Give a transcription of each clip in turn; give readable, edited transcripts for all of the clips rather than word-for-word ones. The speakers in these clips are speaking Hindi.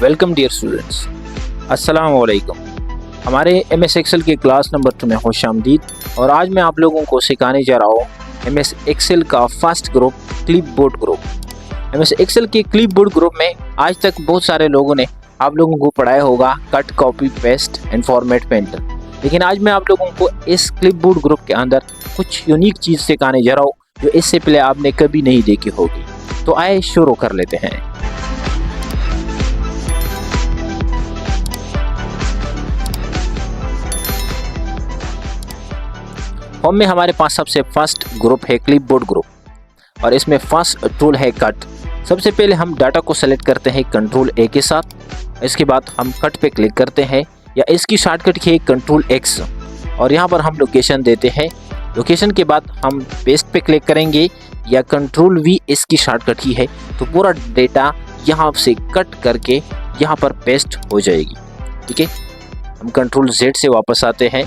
वेलकम डियर स्टूडेंट्स, अस्सलाम वालेकुम। हमारे MS एक्सेल के क्लास नंबर 2 में खुशामदीद। और आज मैं आप लोगों को सिखाने जा रहा हूँ MS एक्सेल का first group clipboard group. MS Excel के क्लिपबोर्ड ग्रुप में आज तक बहुत सारे लोगों ने आप लोगों को पढ़ाया होगा cut, copy, paste and format painter. लेकिन आज मैं आप लोगों को इस क्लिपबोर्ड ग्रुप के अंदर कुछ यूनिक चीज़ सिखाने जा रहा हूँ जो इससे पहले आपने कभी नहीं देखी होगी। तो आए शुरू कर लेते हैं। होम में हमारे पास सबसे फर्स्ट ग्रुप है क्लिपबोर्ड ग्रुप और इसमें फर्स्ट टूल है कट। सबसे पहले हम डाटा को सेलेक्ट करते हैं कंट्रोल A के साथ। इसके बाद हम कट पे क्लिक करते हैं या इसकी शॉर्टकट की है कंट्रोल X और यहाँ पर हम लोकेशन देते हैं। लोकेशन के बाद हम पेस्ट पे क्लिक करेंगे या कंट्रोल V इसकी शॉर्टकट की है, तो पूरा डेटा यहाँ से कट करके यहाँ पर पेस्ट हो जाएगी। ठीक है, हम कंट्रोल Z से वापस आते हैं।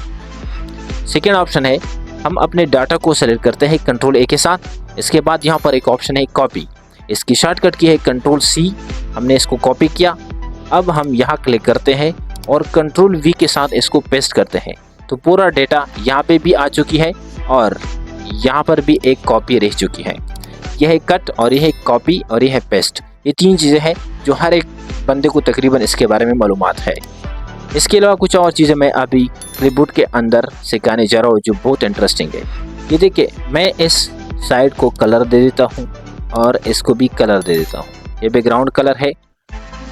सेकेंड ऑप्शन है हम अपने डाटा को सेलेक्ट करते हैं कंट्रोल A के साथ। इसके बाद यहाँ पर एक ऑप्शन है कॉपी, इसकी शॉर्टकट की है कंट्रोल C। हमने इसको कॉपी किया। अब हम यहाँ क्लिक करते हैं और कंट्रोल V के साथ इसको पेस्ट करते हैं, तो पूरा डेटा यहाँ पे भी आ चुकी है और यहाँ पर भी एक कॉपी रह चुकी है। यह है कट और यह है कॉपी और यह है पेस्ट। ये तीन चीज़ें हैं जो हर एक बंदे को तकरीबन इसके बारे में मालूमात है। इसके अलावा कुछ और चीज़ें मैं अभी क्लिपबोर्ड के अंदर सिखाने जा रहा हूँ जो बहुत इंटरेस्टिंग है। ये देखिए, मैं इस साइड को कलर दे देता हूँ और इसको भी कलर दे देता हूँ। ये बैकग्राउंड कलर है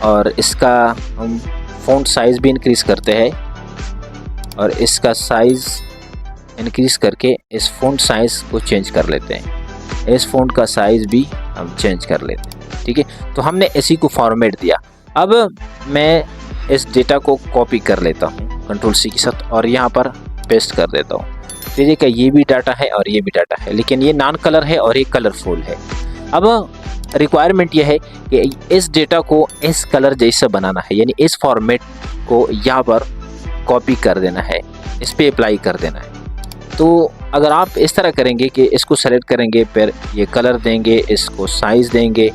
और इसका हम फ़ॉन्ट साइज़ भी इंक्रीज़ करते हैं और इसका साइज़ इंक्रीज़ करके इस फ़ॉन्ट साइज़ को चेंज कर लेते हैं। इस फ़ॉन्ट का साइज़ भी हम चेंज कर लेते हैं। ठीक है, तो हमने इसी को फॉर्मेट दिया। अब मैं इस डेटा को कॉपी कर लेता हूँ कंट्रोल C के साथ और यहाँ पर पेस्ट कर देता हूँ। तो देखिए, ये भी डाटा है और ये भी डाटा है, लेकिन ये नॉन कलर है और ये कलरफुल है। अब रिक्वायरमेंट ये है कि इस डेटा को इस कलर जैसा बनाना है, यानी इस फॉर्मेट को यहाँ पर कॉपी कर देना है, इस पर अप्लाई कर देना है। तो अगर आप इस तरह करेंगे कि इसको सेलेक्ट करेंगे, फिर ये कलर देंगे, इसको साइज़ देंगे,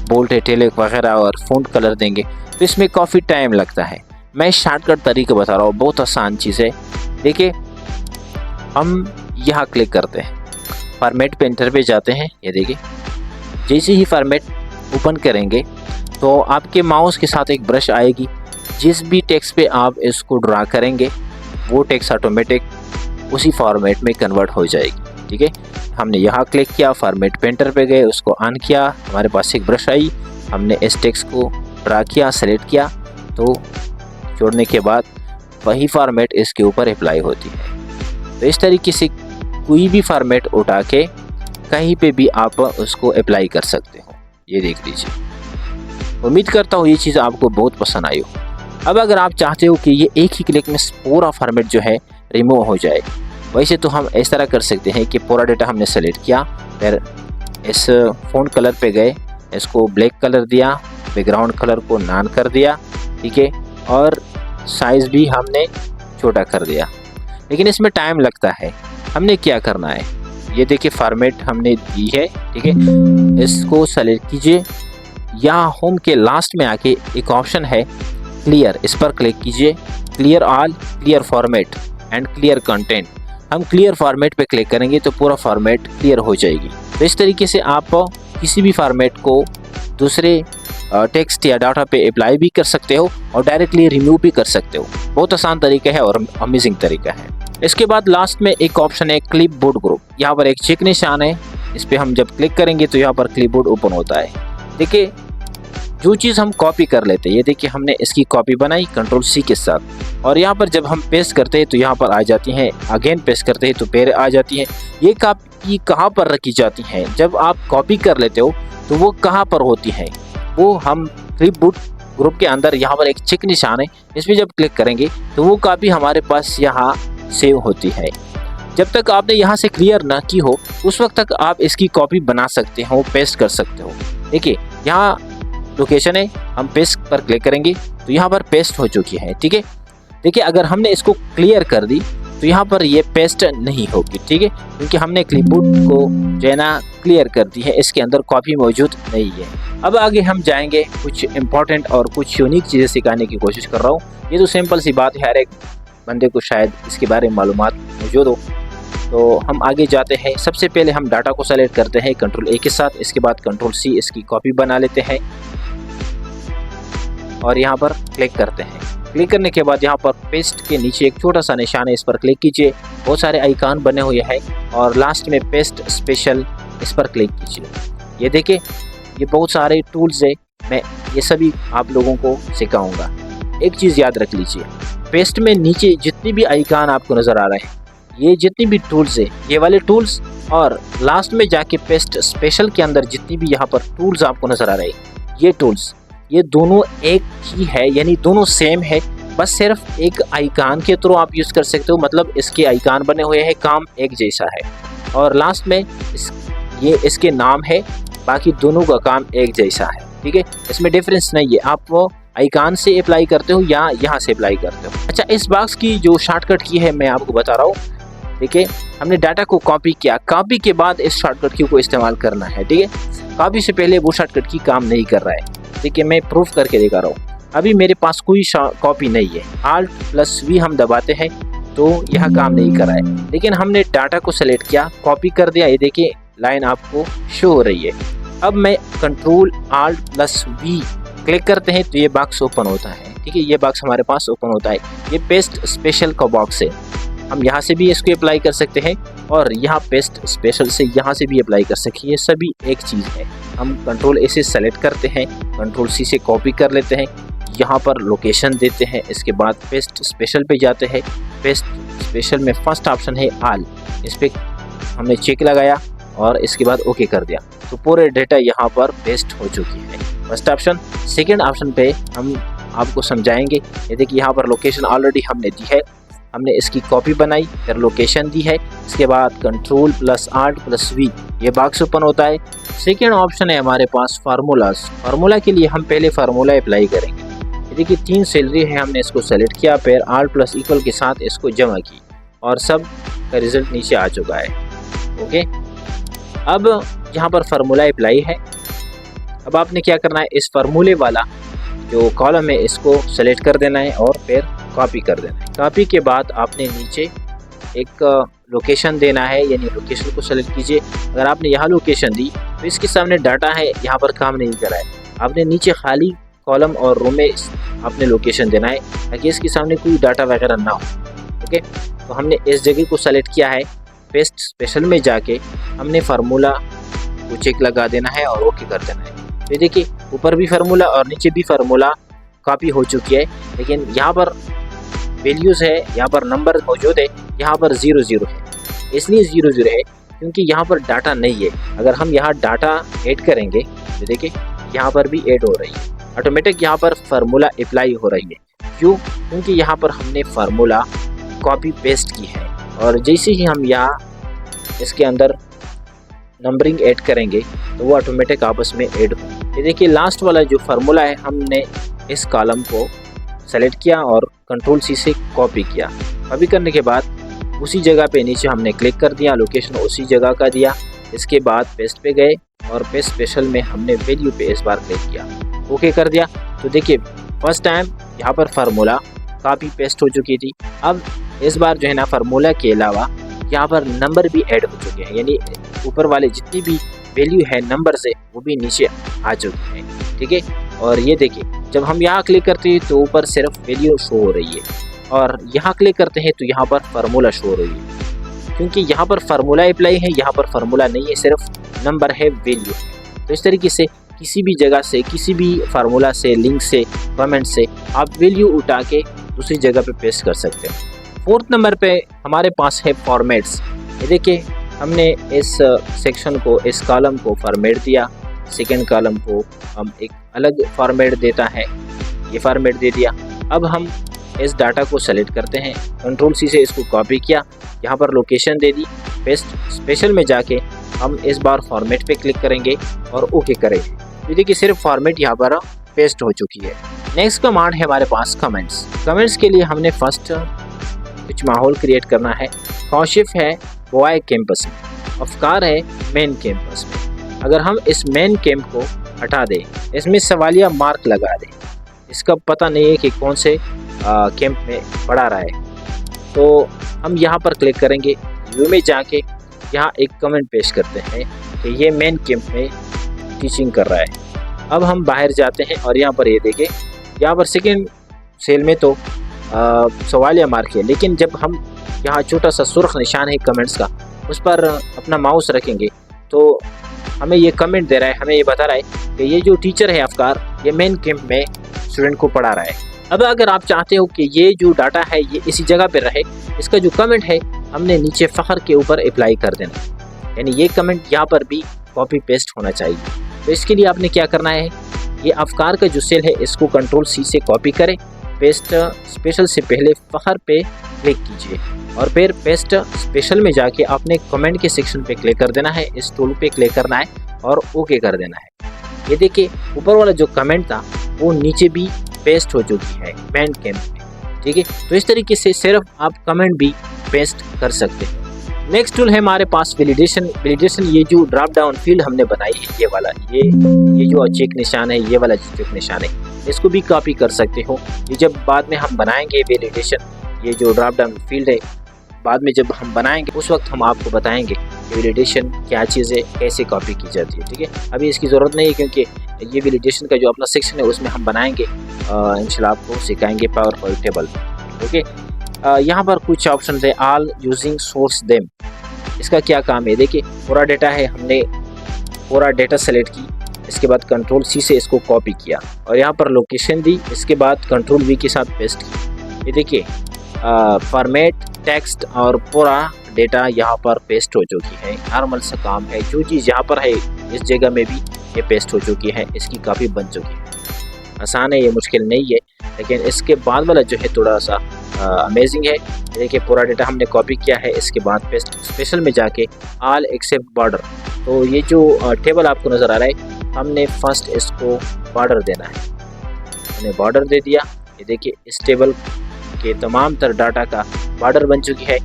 बोल्ड, इटैलिक वगैरह और फ़ॉन्ट कलर देंगे, तो इसमें काफ़ी टाइम लगता है। मैं शॉर्टकट तरीका बता रहा हूँ, बहुत आसान चीज़ है। देखिए, हम यहाँ क्लिक करते हैं, फॉर्मेट पेंटर पे जाते हैं। ये देखिए, जैसे ही फॉर्मेट ओपन करेंगे तो आपके माउस के साथ एक ब्रश आएगी। जिस भी टेक्स्ट पे आप इसको ड्रा करेंगे वो टेक्स्ट ऑटोमेटिक उसी फॉर्मेट में कन्वर्ट हो जाएगी। ठीक है, हमने यहाँ क्लिक किया, फॉर्मेट पेंटर पे गए, उसको ऑन किया, हमारे पास एक ब्रश आई, हमने इस टेक्स्ट को ड्रा किया, सेलेक्ट किया, तो छोड़ने के बाद वही फॉर्मेट इसके ऊपर अप्लाई होती है। तो इस तरीके से कोई भी फॉर्मेट उठा के कहीं पे भी आप उसको अप्लाई कर सकते हो। ये देख लीजिए। उम्मीद करता हूँ ये चीज़ आपको बहुत पसंद आई हो। अब अगर आप चाहते हो कि ये एक ही क्लिक में पूरा फॉर्मेट जो है रिमूव हो जाए, वैसे तो हम इस तरह कर सकते हैं कि पूरा डेटा हमने सेलेक्ट किया, फिर इस फ़ॉन्ट कलर पे गए, इसको ब्लैक कलर दिया, बैकग्राउंड कलर को नॉन कर दिया। ठीक है, और साइज़ भी हमने छोटा कर दिया, लेकिन इसमें टाइम लगता है। हमने क्या करना है, ये देखिए, फॉर्मेट हमने दी है। ठीक है, इसको सेलेक्ट कीजिए। यहाँ होम के लास्ट में आके एक ऑप्शन है क्लियर, इस पर क्लिक कीजिए। Clear all, clear format and clear content. हम क्लियर फॉर्मेट पे क्लिक करेंगे तो पूरा फॉर्मेट क्लियर हो जाएगी। तो इस तरीके से आप किसी भी फॉर्मेट को दूसरे टेक्स्ट या डाटा पे अप्लाई भी कर सकते हो और डायरेक्टली रिमूव भी कर सकते हो। बहुत आसान तरीका है और अमेजिंग तरीका है। इसके बाद लास्ट में एक ऑप्शन है क्लिपबोर्ड ग्रुप। यहाँ पर एक चेक निशान है, इस पर हम जब क्लिक करेंगे तो यहाँ पर क्लिपबोर्ड ओपन होता है। देखिए, जो चीज़ हम कॉपी कर लेते हैं, ये देखिए, हमने इसकी कॉपी बनाई कंट्रोल C के साथ और यहाँ पर जब हम पेस्ट करते हैं तो यहाँ पर आ जाती हैं, अगेन पेस्ट करते हैं तो फिर आ जाती हैं। ये कॉपी कहाँ पर रखी जाती हैं? जब आप कॉपी कर लेते हो तो वो कहाँ पर होती है, वो हम क्लिपबोर्ड ग्रुप के अंदर यहाँ पर एक चेक निशान है, इसमें जब क्लिक करेंगे तो वो कॉपी हमारे पास यहाँ सेव होती है। जब तक आपने यहाँ से क्लियर ना की हो उस वक्त तक आप इसकी कॉपी बना सकते हो, पेस्ट कर सकते हो। देखिए, यहाँ लोकेशन है, हम पेस्ट पर क्लिक करेंगे तो यहाँ पर पेस्ट हो चुकी है। ठीक है, देखिए, अगर हमने इसको क्लियर कर दी तो यहाँ पर ये पेस्ट नहीं होगी। ठीक है, क्योंकि हमने क्लिपबोर्ड को जो है ना क्लियर कर दी है, इसके अंदर कॉपी मौजूद नहीं है। अब आगे हम जाएंगे, कुछ इंपॉर्टेंट और कुछ यूनिक चीज़ें सिखाने की कोशिश कर रहा हूँ। ये तो सिंपल सी बात है, हर एक बंदे को शायद इसके बारे में मालूमात मौजूद हो। तो हम आगे जाते हैं। सबसे पहले हम डाटा को सेलेक्ट करते हैं कंट्रोल ए के साथ, इसके बाद कंट्रोल सी इसकी कॉपी बना लेते हैं और यहाँ पर क्लिक करते हैं। क्लिक करने के बाद यहाँ पर पेस्ट के नीचे एक छोटा सा निशान है, इस पर क्लिक कीजिए। बहुत सारे आइकॉन बने हुए हैं और लास्ट में पेस्ट स्पेशल, इस पर क्लिक कीजिए। ये देखिए, ये बहुत सारे टूल्स है, मैं ये सभी आप लोगों को सिखाऊंगा। एक चीज़ याद रख लीजिए, पेस्ट में नीचे जितनी भी आइकॉन आपको नज़र आ रहे हैं, ये जितनी भी टूल्स है, ये वाले टूल्स, और लास्ट में जाके पेस्ट स्पेशल के अंदर जितनी भी यहाँ पर टूल्स आपको नज़र आ रहे हैं, ये टूल्स, ये दोनों एक ही है, यानी दोनों सेम है। बस सिर्फ एक आइकॉन के थ्रू आप यूज़ कर सकते हो, मतलब इसके आइकॉन बने हुए हैं, काम एक जैसा है। और लास्ट में ये इसके नाम है, बाकी दोनों का काम एक जैसा है। ठीक है, इसमें डिफरेंस नहीं है, आप वो आइकॉन से अप्लाई करते हो या यहाँ से अप्लाई करते हो। अच्छा, इस बॉक्स की जो शॉर्टकट की है मैं आपको बता रहा हूँ। देखिए, हमने डाटा को कॉपी किया, कॉपी के बाद इस शॉर्टकट की को इस्तेमाल करना है। ठीक है, कॉपी से पहले वो शॉर्टकट की काम नहीं कर रहा है। देखिए, मैं प्रूफ करके दिखा रहा हूँ। अभी मेरे पास कोई कॉपी नहीं है, Alt+V हम दबाते हैं तो यह काम नहीं कर रहा है। लेकिन हमने डाटा को सेलेक्ट किया, कॉपी कर दिया, ये देखिए लाइन आपको शो हो रही है। अब मैं कंट्रोल Alt+V क्लिक करते हैं तो ये बॉक्स ओपन होता है। ठीक है, ये बॉक्स हमारे पास ओपन होता है। ये पेस्ट स्पेशल का बॉक्स है, हम यहाँ से भी इसको अप्लाई कर सकते हैं और यहाँ पेस्ट स्पेशल से यहाँ से भी अप्लाई कर सकते हैं। ये सभी एक चीज़ है। हम कंट्रोल ए से सेलेक्ट करते हैं, कंट्रोल सी से कॉपी कर लेते हैं, यहाँ पर लोकेशन देते हैं, इसके बाद पेस्ट स्पेशल पे जाते हैं। पेस्ट स्पेशल में फर्स्ट ऑप्शन है आल, इस पर हमने चेक लगाया और इसके बाद ओके कर दिया, तो पूरे डेटा यहाँ पर पेस्ट हो चुकी है। First option. सेकेंड ऑप्शन पे हम आपको समझाएंगे। ये देखिए, यहाँ पर लोकेशन ऑलरेडी हमने दी है, हमने इसकी कॉपी बनाई, फिर लोकेशन दी है, इसके बाद कंट्रोल Alt+V ये बॉक्स ओपन होता है। सेकेंड ऑप्शन है हमारे पास फार्मूलाज। फार्मूला के लिए हम पहले फार्मूला अप्लाई करेंगे। ये देखिए, 3 सैलरी है, हमने इसको सेलेक्ट किया, फिर Alt+= के साथ इसको जमा की और सब का रिजल्ट नीचे आ चुका है। ओके, अब यहाँ पर फार्मूला अप्लाई है। अब आपने क्या करना है, इस फार्मूले वाला जो कॉलम है इसको सेलेक्ट कर देना है और फिर कॉपी कर देना है। कॉपी के बाद आपने नीचे एक लोकेशन देना है, यानी लोकेशन को सेलेक्ट कीजिए। अगर आपने यहाँ लोकेशन दी तो इसके सामने डाटा है, यहाँ पर काम नहीं कर रहा है। आपने नीचे खाली कॉलम और रो में आपने लोकेशन देना है ताकि इसके सामने कोई डाटा वगैरह ना हो। ओके, तो हमने इस जगह को सेलेक्ट किया है। पेस्ट स्पेशल में जाके हमने फार्मूला को चेक लगा देना है और ओके कर देना है। तो देखिए, ऊपर भी फार्मूला और नीचे भी फार्मूला कॉपी हो चुकी है, लेकिन यहाँ पर वैल्यूज़ है, यहाँ पर नंबर मौजूद है, यहाँ पर 00 है। इसलिए 00 है क्योंकि यहाँ पर डाटा नहीं है। अगर हम यहाँ डाटा ऐड करेंगे तो देखिए यहाँ पर भी ऐड हो रही है, ऑटोमेटिक यहाँ पर फार्मूला अप्लाई हो रही है। क्यों? क्योंकि यहाँ पर हमने फार्मूला कॉपी पेस्ट की है और जैसे ही हम यहाँ इसके अंदर नंबरिंग ऐड करेंगे तो वो ऑटोमेटिक आपस में ऐड हो। ये देखिए, लास्ट वाला जो फार्मूला है, हमने इस कॉलम को सेलेक्ट किया और कंट्रोल सी से कॉपी किया। कॉपी करने के बाद उसी जगह पे नीचे हमने क्लिक कर दिया, लोकेशन उसी जगह का दिया। इसके बाद पेस्ट पे गए और पेस्ट स्पेशल में हमने वैल्यू पे इस बार क्लिक किया, ओके कर दिया। तो देखिए, फर्स्ट टाइम यहाँ पर फार्मूला कॉपी पेस्ट हो चुकी थी। अब इस बार जो है ना, फार्मूला के अलावा यहाँ पर नंबर भी ऐड हो चुके हैं, यानी ऊपर वाले जितनी भी वैल्यू है नंबर से वो भी नीचे आ चुके हैं। ठीक है, और ये देखिए, जब हम यहाँ क्लिक करते हैं तो ऊपर सिर्फ वैल्यू शो हो रही है और यहाँ क्लिक करते हैं तो यहाँ पर फार्मूला शो हो रही है, क्योंकि यहाँ पर फार्मूला अप्लाई है, यहाँ पर फार्मूला नहीं है, सिर्फ नंबर है, वैल्यू है। तो इस तरीके से किसी भी जगह से, किसी भी फार्मूला से, लिंक से, कमेंट से आप वैल्यू उठा के दूसरी जगह पे पेस्ट कर सकते हैं। 4th नंबर पे हमारे पास है फॉर्मेट्स। ये देखिए, हमने इस सेक्शन को, इस कॉलम को फॉर्मेट दिया, सेकेंड कॉलम को हम एक अलग फॉर्मेट देता है, ये फॉर्मेट दे दिया। अब हम इस डाटा को सेलेक्ट करते हैं, कंट्रोल सी से इसको कॉपी किया, यहाँ पर लोकेशन दे दी, पेस्ट स्पेशल में जाके हम इस बार फॉर्मेट पे क्लिक करेंगे और ओके करेंगे। तो देखिए, सिर्फ फॉर्मेट यहाँ पर पेस्ट हो चुकी है। नेक्स्ट कमांड है हमारे पास कमेंट्स। कमेंट्स के लिए हमने फर्स्ट कुछ माहौल क्रिएट करना है। कौशिफ है बॉय कैंपस में, अफकार है मेन कैंपस में। अगर हम इस मेन कैंप को हटा दें, इसमें सवालिया मार्क लगा दें। इसका पता नहीं है कि कौन से कैंप में पढ़ा रहा है। तो हम यहाँ पर क्लिक करेंगे, व्यू में जाके यहाँ एक कमेंट पेश करते हैं कि ये मेन कैंप में टीचिंग कर रहा है। अब हम बाहर जाते हैं और यहाँ पर ये देखें, यहाँ पर सेकेंड सेल में तो सवालिया मार्क है, लेकिन जब हम यहाँ छोटा सा सुर्ख निशान है कमेंट्स का, उस पर अपना माउस रखेंगे तो हमें ये कमेंट दे रहा है, हमें ये बता रहा है कि ये जो टीचर है अफकार, ये मेन कैंप में स्टूडेंट को पढ़ा रहा है। अब अगर आप चाहते हो कि ये जो डाटा है ये इसी जगह पर रहे, इसका जो कमेंट है हमने नीचे फ़खर के ऊपर अप्लाई कर देना, यानी ये कमेंट यहाँ पर भी कॉपी पेस्ट होना चाहिए। तो इसके लिए आपने क्या करना है, ये अफकार का जो सेल है इसको Ctrl+C से कॉपी करें, पेस्ट स्पेशल से पहले फ़खर पे क्लिक कीजिए और फिर पेस्ट स्पेशल में जाके आपने कमेंट के सेक्शन पे क्लिक कर देना है, इस टूल पे क्लिक करना है और ओके कर देना है। ये देखिए ऊपर वाला जो कमेंट था वो नीचे भी पेस्ट हो चुकी है मेन कैंप में, ठीक है। तो इस तरीके से सिर्फ आप कमेंट भी पेस्ट कर सकते हैं। नेक्स्ट टूल है हमारे पास वैलिडेशन। ये जो ड्रॉप डाउन फील्ड हमने बनाई है, ये वाला ये जो चेक निशान है, ये वाला जो चेक निशान है, इसको भी कॉपी कर सकते हो। ये जब बाद में हम बनाएंगे वैलिडेशन, ये जो ड्रॉप डाउन फील्ड है बाद में जब हम बनाएंगे उस वक्त हम आपको बताएंगे कि वैलिडेशन क्या चीज़ है, कैसे कॉपी की जाती है, ठीक है। अभी इसकी ज़रूरत नहीं है क्योंकि ये वैलिडेशन का जो अपना सेक्शन है उसमें हम बनाएंगे, इंशाल्लाह आपको सिखाएंगे पावर पॉइंट टेबल, ओके। यहाँ पर कुछ ऑप्शन है, ऑल यूजिंग सोर्स देम, इसका क्या काम है। देखिए पूरा डेटा है, हमने पूरा डेटा सेलेक्ट की, इसके बाद Ctrl+C से इसको कॉपी किया और यहाँ पर लोकेशन दी, इसके बाद Ctrl+V के साथ पेस्ट की। ये देखिए फॉर्मेट टेक्स्ट और पूरा डेटा यहाँ पर पेस्ट हो चुकी है। नॉर्मल सा काम है, जो चीज़ यहाँ पर है इस जगह में भी ये पेस्ट हो चुकी है, इसकी काफ़ी बन चुकी है। आसान है, ये मुश्किल नहीं है, लेकिन इसके बाद वाला जो है थोड़ा सा अमेजिंग है। देखिए पूरा डेटा हमने कॉपी किया है, इसके बाद पेस्ट स्पेशल में जाके ऑल एक्सेप्ट बॉर्डर, तो ये जो टेबल आपको नज़र आ रहा है, हमने फर्स्ट इसको बॉर्डर देना है, हमने बॉर्डर दे दिया। ये देखिए इस टेबल के तमाम तर डाटा का बॉर्डर बन चुकी है।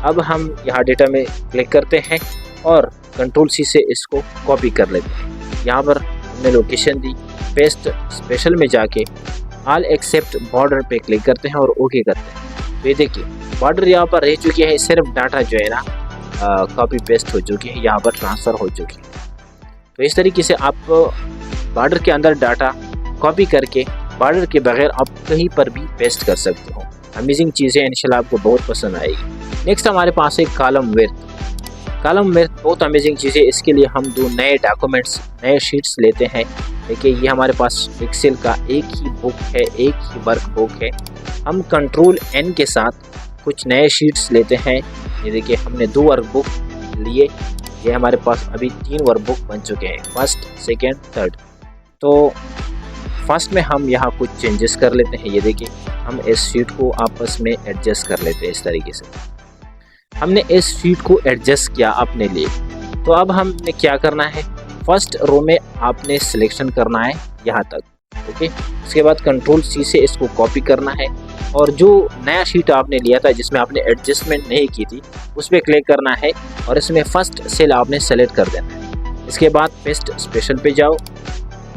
अब हम यहाँ डेटा में क्लिक करते हैं और Ctrl+C से इसको कॉपी कर लेते हैं। यहाँ पर हमने लोकेशन दी, पेस्ट स्पेशल में जाके ऑल एक्सेप्ट बॉर्डर पे क्लिक करते हैं और ओके करते हैं। तो ये देखिए बॉर्डर यहाँ पर रह चुकी है, सिर्फ डाटा जो है ना कॉपी पेस्ट हो चुकी है, यहाँ पर ट्रांसफ़र हो चुकी है। तो इस तरीके से आप बॉर्डर के अंदर डाटा कॉपी करके बॉर्डर के बगैर आप कहीं पर भी पेस्ट कर सकते हो। अमेजिंग चीज़ें, इंशाल्लाह आपको बहुत पसंद आएगी। नेक्स्ट हमारे पास है कॉलम विड्थ। कॉलम विड्थ बहुत अमेजिंग चीज़ है। इसके लिए हम दो नए डॉक्यूमेंट्स, नए शीट्स लेते हैं। देखिए ये हमारे पास एक्सेल का एक ही बुक है, एक ही वर्क बुक है। हम Ctrl+N के साथ कुछ नए शीट्स लेते हैं। ये देखिए हमने 2 वर्क बुक लिए, ये हमारे पास अभी 3 वर्क बुक बन चुके हैं, फर्स्ट, सेकेंड, थर्ड। तो फर्स्ट में हम यहाँ कुछ चेंजेस कर लेते हैं। ये देखिए हम इस शीट को आपस में एडजस्ट कर लेते हैं। इस तरीके से हमने इस शीट को एडजस्ट किया अपने लिए। तो अब हमने क्या करना है, फर्स्ट रो में आपने सिलेक्शन करना है यहाँ तक, ओके। उसके बाद Ctrl+C से इसको कॉपी करना है और जो नया शीट आपने लिया था जिसमें आपने एडजस्टमेंट नहीं की थी उस पर क्लिक करना है और इसमें फर्स्ट सेल आपने सेलेक्ट कर देना है। इसके बाद पेस्ट स्पेशल पे जाओ,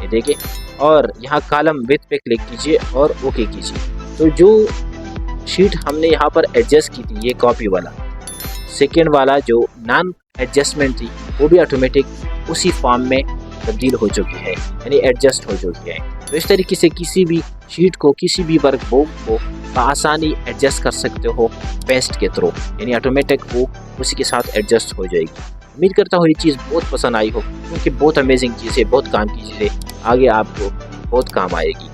ये देखिए, और यहाँ कॉलम विड्थ पे क्लिक कीजिए और ओके कीजिए। तो जो शीट हमने यहाँ पर एडजस्ट की थी, ये कॉपी वाला, सेकेंड वाला जो नॉन एडजस्टमेंट थी वो भी ऑटोमेटिक उसी फॉर्म में तब्दील हो चुकी है, यानी एडजस्ट हो चुकी है। तो इस तरीके से किसी भी शीट को, किसी भी वर्क बुक को आसानी एडजस्ट कर सकते हो पेस्ट के थ्रू, यानी ऑटोमेटिक वो उसी के साथ एडजस्ट हो जाएगी। उम्मीद करता हूँ ये चीज़ बहुत पसंद आई हो, क्योंकि बहुत अमेजिंग चीज़ है, बहुत काम की चीज़ है, आगे आपको बहुत काम आएगी।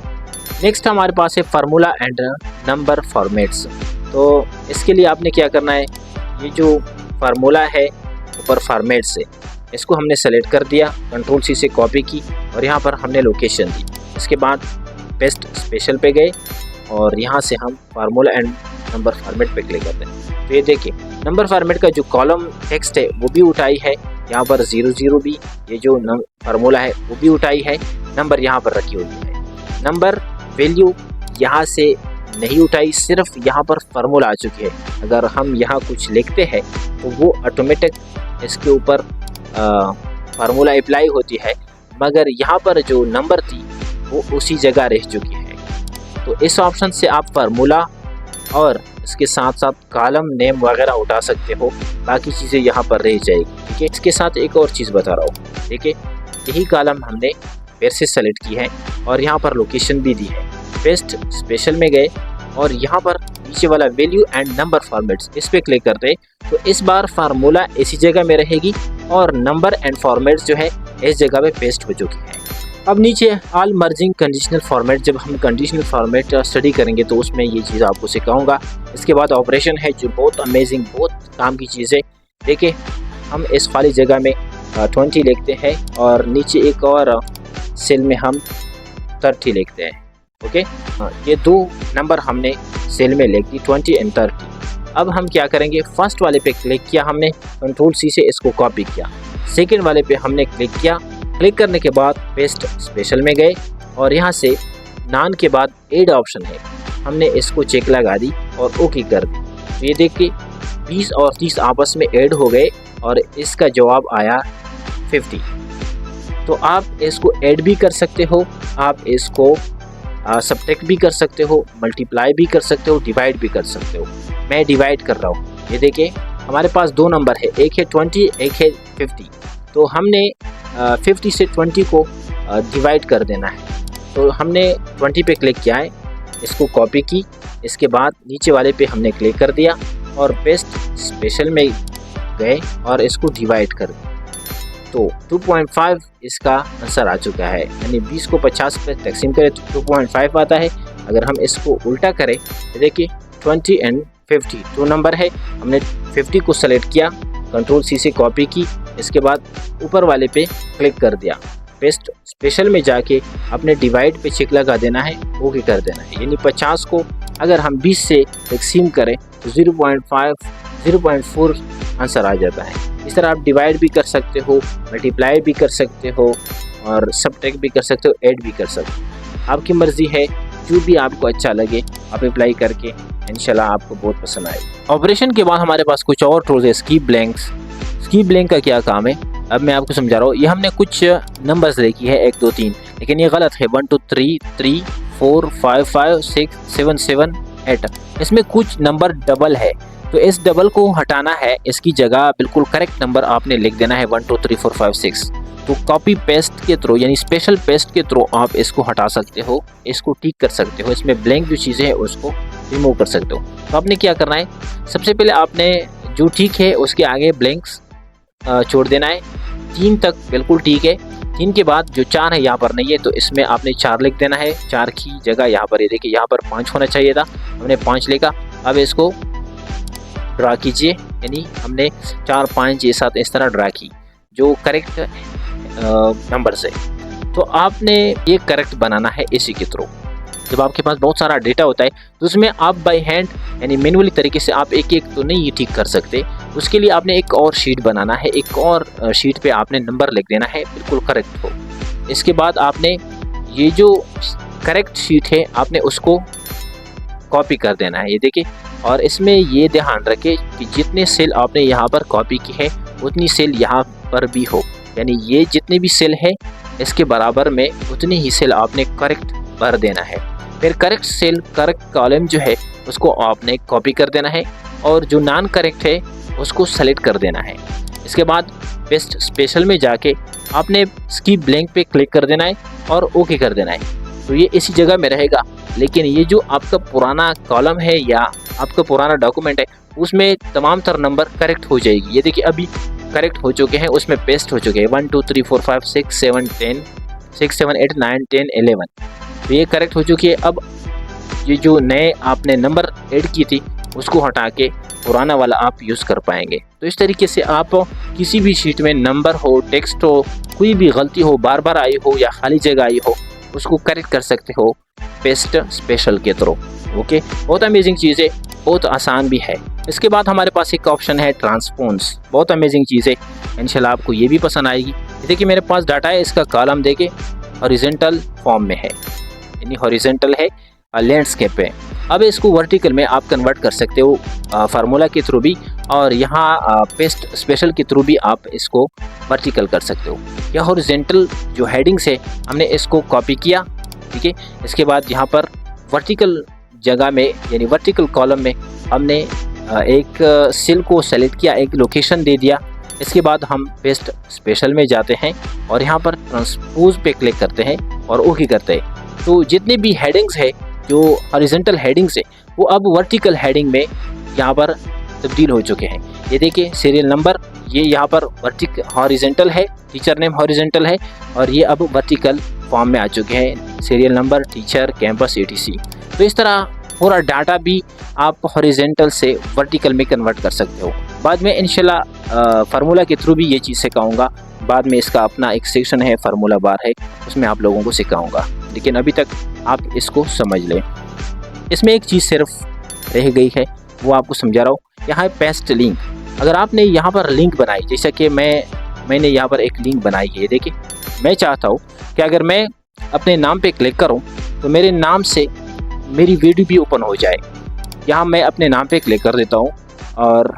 नेक्स्ट हमारे पास है फार्मूला एंड नंबर फॉर्मेट्स। तो इसके लिए आपने क्या करना है, ये जो फार्मूला है ऊपर फॉर्मेट से, इसको हमने सेलेक्ट कर दिया, Ctrl+C से कॉपी की और यहाँ पर हमने लोकेशन दी। इसके बाद पेस्ट स्पेशल पे गए और यहाँ से हम फार्मूला एंड नंबर फॉर्मेट पे क्लिक करते हैं। तो ये देखिए नंबर फॉर्मेट का जो कॉलम टेक्स्ट है वो भी उठाई है, यहाँ पर 00 भी, ये जो फार्मूला है वो भी उठाई है, नंबर यहाँ पर रखी हुई है। नंबर वैल्यू यहाँ से नहीं उठाई, सिर्फ यहाँ पर फार्मूला आ चुकी है। अगर हम यहाँ कुछ लिखते हैं तो वो ऑटोमेटिक इसके ऊपर फार्मूला अप्लाई होती है, मगर यहाँ पर जो नंबर थी वो उसी जगह रह चुकी है। तो इस ऑप्शन से आप फार्मूला और इसके साथ साथ कॉलम नेम वगैरह उठा सकते हो, बाकी चीज़ें यहाँ पर रह जाएगी। ठीक है, इसके साथ एक और चीज़ बता रहा हूँ। देखिए, यही कॉलम हमने फिर से सेलेक्ट की है और यहाँ पर लोकेशन भी दी है। पेस्ट स्पेशल में गए और यहाँ पर नीचे वाला वैल्यू एंड नंबर फॉर्मेट्स, इस पर क्लिक करते हैं तो इस बार फार्मूला इसी जगह में रहेगी और नंबर एंड फॉर्मेट्स जो है इस जगह पे पेस्ट हो चुकी है। अब नीचे ऑल मर्जिंग कंडीशनल फॉर्मेट, जब हम कंडीशनल फॉर्मेट स्टडी करेंगे तो उसमें ये चीज़ आपको सिखाऊंगा। इसके बाद ऑपरेशन है जो बहुत अमेजिंग, बहुत काम की चीज़ है। देखिए, हम इस खाली जगह में 20 लिखते हैं और नीचे एक और सेल में हम 30 लिखते हैं। ओके, ये दो नंबर हमने सेल में लिख दी, 20 एंड 30। अब हम क्या करेंगे, फर्स्ट वाले पे क्लिक किया हमने, कंट्रोल सी से इसको कॉपी किया। सेकेंड वाले पे हमने क्लिक किया, क्लिक करने के बाद पेस्ट स्पेशल में गए और यहाँ से नान के बाद ऐड ऑप्शन है, हमने इसको चेक लगा दी और ओके कर दी। तो ये देखिए 20 और 30 आपस में ऐड हो गए और इसका जवाब आया 50। तो आप इसको ऐड भी कर सकते हो, आप इसको सब्ट्रैक्ट भी कर सकते हो, मल्टीप्लाई भी कर सकते हो, डिवाइड भी कर सकते हो। मैं डिवाइड कर रहा हूँ। ये देखिए, हमारे पास दो नंबर है, एक है 20, एक है 50। तो हमने 50 से 20 को डिवाइड कर देना है। तो हमने 20 पे क्लिक किया है, इसको कॉपी की, इसके बाद नीचे वाले पे हमने क्लिक कर दिया और पेस्ट स्पेशल में गए और इसको डिवाइड कर दिया। तो 2.5 इसका आंसर आ चुका है, यानी 20 को 50 पे तकसीम करें तो 2.5 आता है। अगर हम इसको उल्टा करें तो देखिए 20 एंड 50 दो नंबर है, हमने 50 को सेलेक्ट किया, कंट्रोल सी से कॉपी की, इसके बाद ऊपर वाले पे क्लिक कर दिया, पेस्ट स्पेशल में जाके अपने डिवाइड पे चेक लगा देना है, ओके कर देना है। यानी 50 को अगर हम 20 से तकसीम करें तो 0.5 0.4 आंसर आ जाता है। इस तरह आप डिवाइड भी कर सकते हो, मल्टीप्लाई भी कर सकते हो और सब्ट्रैक्ट भी कर सकते हो, ऐड भी कर सकते हो। आपकी मर्ज़ी है, जो भी आपको अच्छा लगे आप अप्लाई करके इंशाल्लाह आपको बहुत पसंद आएगी। ऑपरेशन के बाद हमारे पास कुछ और टूल्स है, स्कीप ब्लैंक्स। स्कीप ब्लैंक का क्या काम है, अब मैं आपको समझा रहा हूँ। ये हमने कुछ नंबर्स लिखी है 1 2 3, लेकिन ये गलत है। 1 2 3 3 4 5 5 6 7 7 8, इसमें कुछ नंबर डबल है, तो इस डबल को हटाना है। इसकी जगह बिल्कुल करेक्ट नंबर आपने लिख देना है 1 2 3 4 5 6। तो कॉपी पेस्ट के थ्रू, यानी स्पेशल पेस्ट के थ्रू आप इसको हटा सकते हो, इसको ठीक कर सकते हो, इसमें ब्लैंक जो चीज़ें हैं उसको रिमूव कर सकते हो। तो आपने क्या करना है, सबसे पहले आपने जो ठीक है उसके आगे ब्लैंक्स छोड़ देना है। 3 तक बिल्कुल ठीक है। 3 के बाद जो 4 है यहाँ पर नहीं है, तो इसमें आपने 4 लिख देना है। 4 की जगह यहाँ पर ये देखिए, यहाँ पर 5 होना चाहिए था, हमने 5 लिखा। अब इसको ड्रा कीजिए, यानी हमने 4 5 ये 7 इस तरह ड्रा की जो करेक्ट नंबर से। तो आपने ये करेक्ट बनाना है इसी के थ्रू। जब आपके पास बहुत सारा डेटा होता है तो उसमें आप बाय हैंड यानी मैनुअली तरीके से आप एक एक तो नहीं ठीक कर सकते। उसके लिए आपने एक और शीट बनाना है, एक और शीट पे आपने नंबर लिख देना है बिल्कुल करेक्ट हो। इसके बाद आपने ये जो करेक्ट शीट है आपने उसको कॉपी कर देना है, ये देखिए। और इसमें ये ध्यान रखें कि जितने सेल आपने यहाँ पर कॉपी की है उतनी सेल यहाँ पर भी हो, यानी ये जितने भी सेल है इसके बराबर में उतनी ही सेल आपने करेक्ट भर देना है। फिर करेक्ट सेल, करेक्ट कॉलम जो है उसको आपने कॉपी कर देना है और जो नॉन करेक्ट है उसको सेलेक्ट कर देना है। इसके बाद पेस्ट स्पेशल में जाके आपने स्कीप ब्लैंक पे क्लिक कर देना है और ओके कर देना है। तो ये इसी जगह में रहेगा, लेकिन ये जो आपका पुराना कॉलम है या आपका पुराना डॉक्यूमेंट है उसमें तमाम तर नंबर करेक्ट हो जाएगी। ये देखिए अभी करेक्ट हो चुके हैं, उसमें पेस्ट हो चुके हैं 1 2 3 4 5 6 7 10 6 7 8 9 10 11। तो ये करेक्ट हो चुकी है। अब ये जो नए आपने नंबर ऐड की थी उसको हटा के पुराना वाला आप यूज़ कर पाएंगे। तो इस तरीके से आप किसी भी शीट में नंबर हो, टेक्स्ट हो, कोई भी गलती हो, बार बार आई हो या खाली जगह आई हो, उसको करेक्ट कर सकते हो पेस्ट स्पेशल के थ्रू। ओके, बहुत अमेजिंग चीज़ है, बहुत आसान भी है। इसके बाद हमारे पास एक ऑप्शन है ट्रांसपोन्स, बहुत अमेजिंग चीज़ है, इंशाल्लाह आपको ये भी पसंद आएगी। देखिए मेरे पास डाटा है, इसका कॉलम देके हॉरिजॉन्टल फॉर्म में है, यानी हॉरिजॉन्टल है लैंडस्केप पे। अब इसको वर्टिकल में आप कन्वर्ट कर सकते हो फार्मूला के थ्रू भी, और यहाँ पेस्ट स्पेशल के थ्रू भी आप इसको वर्टिकल कर सकते हो। यह हॉरिजॉन्टल जो हेडिंग्स है हमने इसको कॉपी किया, ठीक है। इसके बाद यहाँ पर वर्टिकल जगह में यानी वर्टिकल कॉलम में हमने एक सेल को सेलेक्ट किया, एक लोकेशन दे दिया। इसके बाद हम पेस्ट स्पेशल में जाते हैं और यहाँ पर ट्रांसपोज पे क्लिक करते हैं और ओके करते हैं। तो जितने भी हेडिंग्स है जो हॉरिजॉन्टल हेडिंग्स है वो अब वर्टिकल हेडिंग में यहाँ पर तब्दील हो चुके हैं। ये देखिए सीरियल नंबर ये यहाँ पर हॉरिजॉन्टल है, टीचर नेम हॉरिजॉन्टल है, और ये अब वर्टिकल फॉर्म में आ चुके हैं, serial number, teacher, campus, etc। तो इस तरह पूरा डाटा भी आप हॉरिजॉन्टल से वर्टिकल में कन्वर्ट कर सकते हो। बाद में इंशाल्लाह फार्मूला के थ्रू भी ये चीज़ सिखाऊंगा। बाद में इसका अपना एक सेक्शन है, फार्मूला बार है, उसमें आप लोगों को सिखाऊंगा, लेकिन अभी तक आप इसको समझ लें। इसमें एक चीज़ सिर्फ रह गई है, वो आपको समझा रहा हूँ। यहाँ है पेस्ट लिंक। अगर आपने यहाँ पर लिंक बनाई, जैसा कि मैंने यहाँ पर एक लिंक बनाई है, देखिए मैं चाहता हूँ कि अगर मैं अपने नाम पे क्लिक करूँ तो मेरे नाम से मेरी वीडियो भी ओपन हो जाए। यहाँ मैं अपने नाम पे क्लिक कर देता हूँ और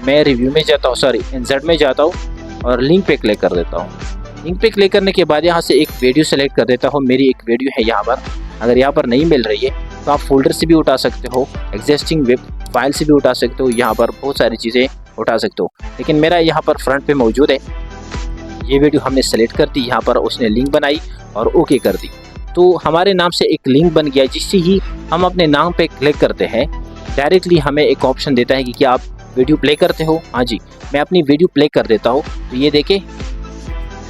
मैं रिव्यू में जाता हूँ, सॉरी इंसर्ट में जाता हूँ और लिंक पे क्लिक कर देता हूँ। लिंक पे क्लिक करने के बाद यहाँ से एक वीडियो सेलेक्ट कर देता हूँ। मेरी एक वीडियो है यहाँ पर, अगर यहाँ पर नहीं मिल रही है तो आप फोल्डर से भी उठा सकते हो, एग्जिस्टिंग वेब फाइल से भी उठा सकते हो, यहाँ पर बहुत सारी चीज़ें उठा सकते हो, लेकिन मेरा यहाँ पर फ्रंट पे मौजूद है। ये वीडियो हमने सेलेक्ट कर दी, यहाँ पर उसने लिंक बनाई और ओके कर दी, तो हमारे नाम से एक लिंक बन गया। जिससे ही हम अपने नाम पे क्लिक करते हैं डायरेक्टली हमें एक ऑप्शन देता है कि क्या आप वीडियो प्ले करते हो। हाँ जी, मैं अपनी वीडियो प्ले कर देता हूँ। तो ये देखें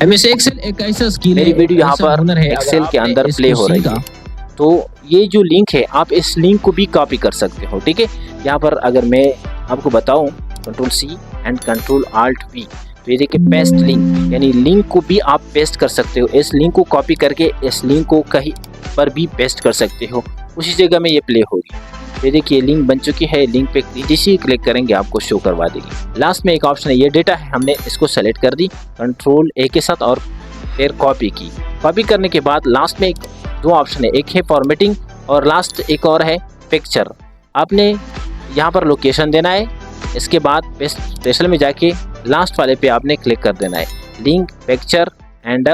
MS एक्सेल एक ऐसा स्किल है, मेरी वीडियो यहाँ पर एक्सेल के अंदर प्ले हो रही है। तो ये जो लिंक है आप इस लिंक को भी कॉपी कर सकते हो, ठीक है। यहाँ पर अगर मैं आपको बताऊँ Ctrl+C एंड Ctrl+Alt+V, तो ये देखिए पेस्ट लिंक, यानी लिंक को भी आप पेस्ट कर सकते हो। इस लिंक को कॉपी करके इस लिंक को कहीं पर भी पेस्ट कर सकते हो, उसी जगह में ये प्ले होगी। ये देखिए लिंक बन चुकी है, लिंक पे जैसे ही क्लिक करेंगे आपको शो करवा देगी। लास्ट में एक ऑप्शन है, ये डेटा है, हमने इसको सेलेक्ट कर दी Ctrl+A के साथ और फिर कॉपी की। कॉपी करने के बाद लास्ट में दो ऑप्शन है, एक है फॉर्मेटिंग और लास्ट एक और है पिक्चर। आपने यहाँ पर लोकेशन देना है, इसके बाद पेस्ट स्पेशल में जाके लास्ट वाले पे आपने क्लिक कर देना है, link, picture and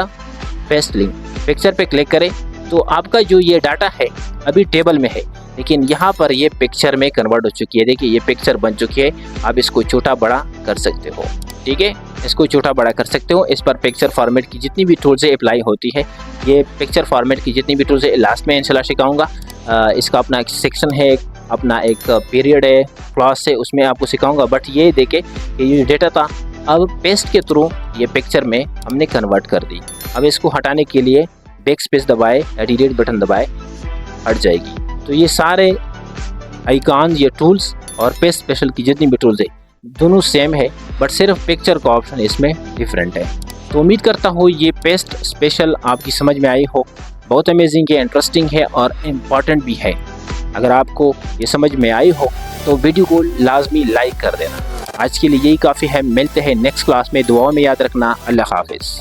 paste link. Picture पे क्लिक करें तो आपका जो ये डाटा है अभी टेबल में है, लेकिन यहाँ पर ये पिक्चर में कन्वर्ट हो चुकी है। देखिए ये पिक्चर बन चुकी है, आप इसको छोटा बड़ा कर सकते हो, ठीक है, इसको छोटा बड़ा कर सकते हो। इस पर पिक्चर फॉर्मेट की जितनी भी टूल्स अप्लाई होती है, ये पिक्चर फॉर्मेट की जितनी भी टूल्स है लास्ट में इंशाल्लाह सिखाऊंगा। इसका अपना एक सेक्शन है, अपना एक पीरियड है, क्लास है, उसमें आपको सिखाऊंगा। बट ये देखे कि ये डेटा था अब पेस्ट के थ्रू ये पिक्चर में हमने कन्वर्ट कर दी। अब इसको हटाने के लिए बैक स्पेस दबाए या डिलीट बटन दबाए, हट जाएगी। तो ये सारे आइकॉन, ये टूल्स और पेस्ट स्पेशल की जितनी भी टूल्स है दोनों सेम है, बट सिर्फ पिक्चर का ऑप्शन इसमें डिफरेंट है। तो उम्मीद करता हूँ ये पेस्ट स्पेशल आपकी समझ में आई हो। बहुत अमेजिंग है, इंटरेस्टिंग है और इम्पॉर्टेंट भी है। अगर आपको ये समझ में आई हो तो वीडियो को लाजमी लाइक कर देना। आज के लिए यही काफ़ी है, मिलते हैं नेक्स्ट क्लास में। दुआओं में याद रखना। अल्लाह हाफिज़।